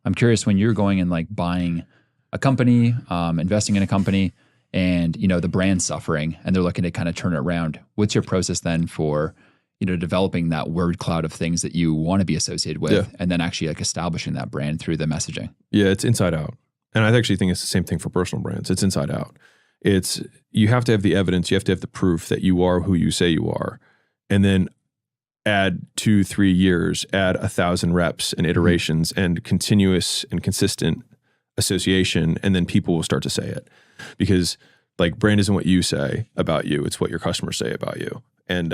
I'm curious, when you're going and like buying a company, investing in a company, and the brand's suffering and they're looking to kind of turn it around, what's your process then for developing that word cloud of things that you want to be associated with, and then actually like establishing that brand through the messaging? Yeah, it's inside out. And I actually think it's the same thing for personal brands. It's inside out. You have to have the evidence, you have to have the proof that you are who you say you are. And then add 2-3 years, add 1,000 reps and iterations and continuous and consistent association. And then people will start to say it, because like brand isn't what you say about you. It's what your customers say about you. And,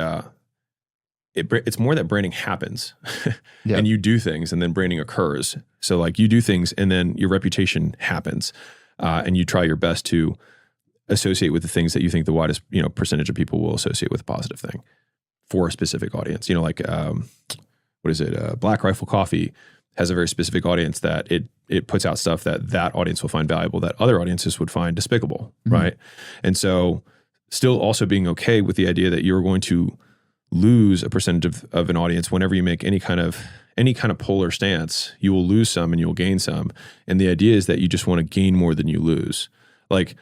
it's more that branding happens and you do things and then branding occurs. So like you do things and then your reputation happens, and you try your best to associate with the things that you think the widest, percentage of people will associate with a positive thing for a specific audience. Black Rifle Coffee has a very specific audience that it puts out stuff that audience will find valuable, that other audiences would find despicable, right? And so still also being okay with the idea that you're going to lose a percentage of an audience whenever you make any kind of polar stance. You will lose some and you will gain some. And the idea is that you just want to gain more than you lose. Like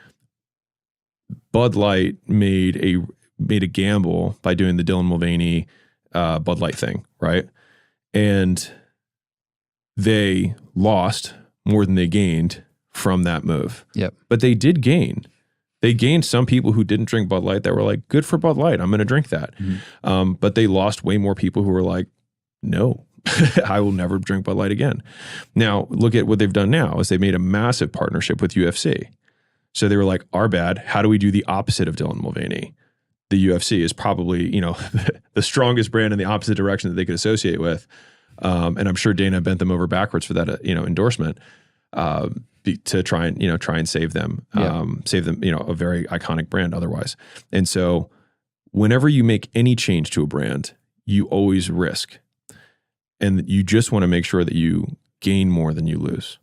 Bud Light made a gamble by doing the Dylan Mulvaney Bud Light thing, right? And they lost more than they gained from that move. Yep. But they did gain. They gained some people who didn't drink Bud Light that were like, good for Bud Light, I'm going to drink that. But they lost way more people who were like, no, I will never drink Bud Light again. Now, look at what they've done now is they made a massive partnership with UFC. So they were like, our bad, how do we do the opposite of Dylan Mulvaney? The UFC is probably, the strongest brand in the opposite direction that they could associate with. And I'm sure Dana bent them over backwards for that, endorsement. To try and save them, a very iconic brand otherwise. And so whenever you make any change to a brand, you always risk, and you just want to make sure that you gain more than you lose.